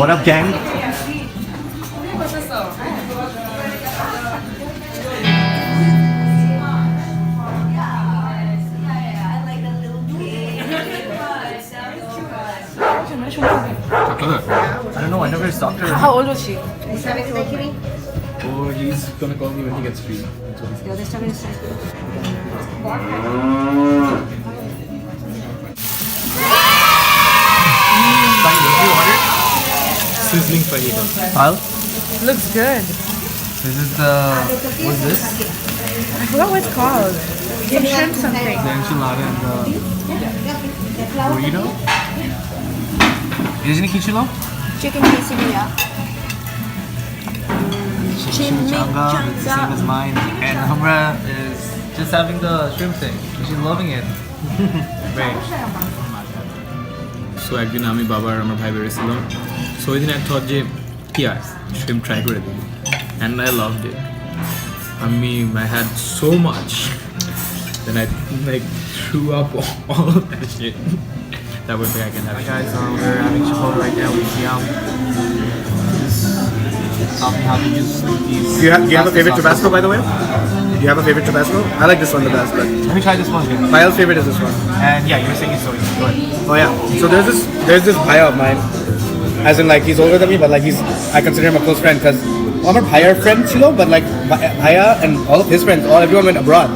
What up, gang? I don't know, I never stalked her. How old was she? Oh, he's gonna call me when he gets free. That's what he said. Sizzling fajita. Pal? Looks good. This is the... What's this? I forgot what it's called. Some shrimp something. The enchilada and the... burrito? Isn't it kichilo? Chicken quesadilla. Chimichanga, it's the same as mine. And Hamra is just having the shrimp thing. She's loving it. Great. So একদিন আমি বাবা আর আমার ভাই বেরিয়েছিলাম so ওই দিন I thought যে কি আর shrimp try করে দিই and I loved it. I had so much then I like threw up all of that shit. That would be I can have. Hi guys, we're having Chipotle right now with Siam. Taught me how to use these. Do you have a favorite Tabasco, by the way? Do you have a favorite Tabasco? I like this one the best, but Let me try this one again. my other favorite is this one. And yeah, you were saying it's so easy. Go ahead. Oh yeah. So there's this bhaiya of mine, as in like he's older than me, but like I consider him a close friend because I'm a bhaiya friend, chilo, but like bhaiya and all of his friends, everyone went abroad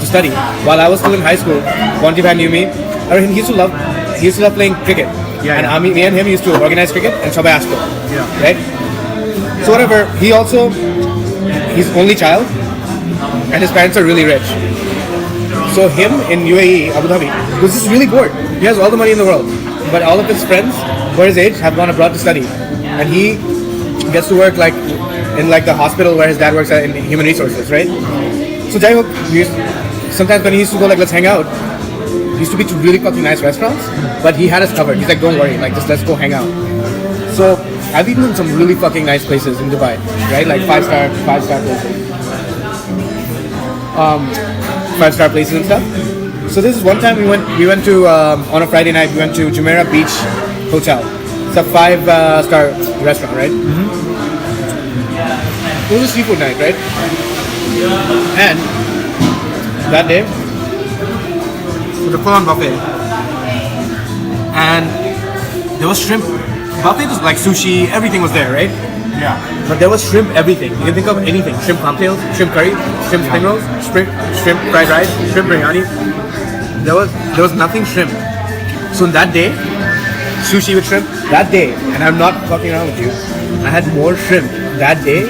to study. While I was still in high school, Bonti Bhai knew me. I mean, he used to love playing cricket. Yeah, and yeah. me and him used to organize cricket and Shabai Astro. Yeah. Right? So whatever, he's only child and his parents are really rich. So him in UAE, Abu Dhabi, was just really bored. He has all the money in the world. But all of his friends who are his age have gone abroad to study. And he gets to work like in like the hospital where his dad works at in human resources, right? So Jai Hook, sometimes when he used to go like let's hang out, he used to be to really fucking nice restaurants, but he had us covered. He's like, don't worry, like just let's go hang out. So I've eaten in some really fucking nice places in Dubai, right? Like five-star places. 5-star places and stuff. So this is one time we went to on a Friday night we went to Jumeirah Beach Hotel. It's a 5-star restaurant, right? Mm-hmm. It was a seafood night, right? And that day it was a full-on buffet, and there was shrimp. Buffet was like sushi, everything was there, right? Yeah. But there was shrimp everything. You can think of anything. Shrimp cocktails, shrimp curry, shrimp spring rolls, shrimp fried rice, shrimp biryani. There was nothing shrimp. So that day, sushi with shrimp, that day, and I'm not fucking around with you, I had more shrimp that day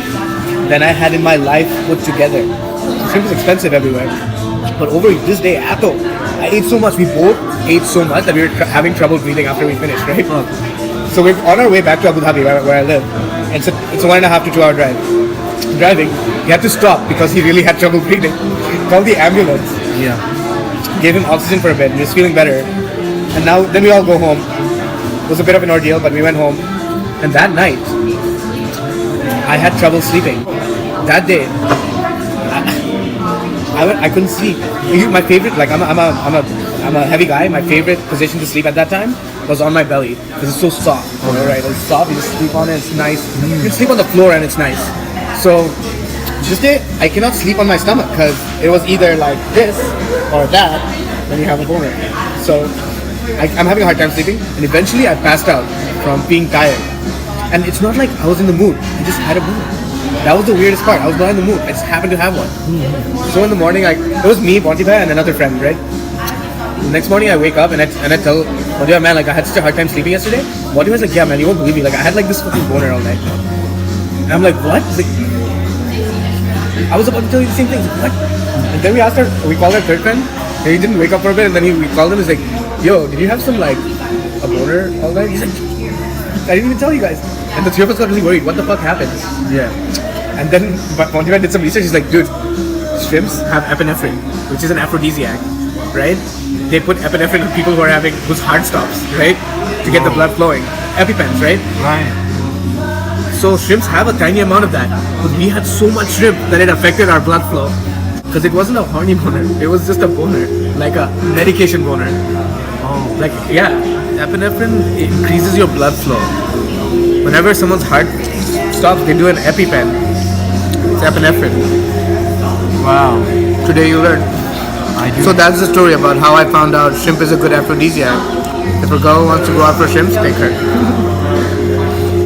than I had in my life put together. Shrimp is expensive everywhere. But over this day, I ate so much. We both ate so much that we were having trouble breathing after we finished, right? So we're on our way back to Abu Dhabi, where I live. And it's a 1.5 to 2 hour drive. Driving, he had to stop because he really had trouble breathing. Called the ambulance. Yeah. Gave him oxygen for a bit. He was feeling better. And then we all go home. It was a bit of an ordeal, but we went home. And that night, I had trouble sleeping. That day, I couldn't sleep. My favorite, like I'm a heavy guy. My favorite position to sleep at that time was on my belly because it's so soft. Right? It's soft. You just sleep on it. It's nice. You can sleep on the floor and it's nice. So this day I cannot sleep on my stomach because it was either like this or that. Then you have a boner. So I'm having a hard time sleeping, and eventually I passed out from being tired. And it's not like I was in the mood. I just had a mood. That was the weirdest part. I was not in the mood. I just happened to have one. So in the morning, it was me, Bonti Bhai, and another friend, right? The next morning I wake up and I tell Bonti Bhai, man, like I had such a hard time sleeping yesterday. Bonti Bhai's like, yeah, man, you won't believe me. Like I had like this fucking boner all night. And I'm like, what? He's like, I was about to tell you the same thing. He's like, what? And then we called our third friend. And he didn't wake up for a bit, and then we called him. He's like, yo, did you have some like a boner all night? He's like, I didn't even tell you guys. And the three of us got really worried. What the fuck happened? Yeah. And then Bonti Bhai did some research. He's like, dude, shrimps have epinephrine, which is an aphrodisiac, right? They put epinephrine in people whose heart stops, right? To get the blood flowing. EpiPens, right? Right. So shrimps have a tiny amount of that. But we had so much shrimp that it affected our blood flow. Because it wasn't a horny boner. It was just a boner. Like a medication boner. Oh. Like, yeah, epinephrine increases your blood flow. whenever someone's heart stops, they do an EpiPen. It's epinephrine. Wow. Today you learned. I do. So that's the story about how I found out shrimp is a good aphrodisiac. If a girl wants to go out for shrimp, take her.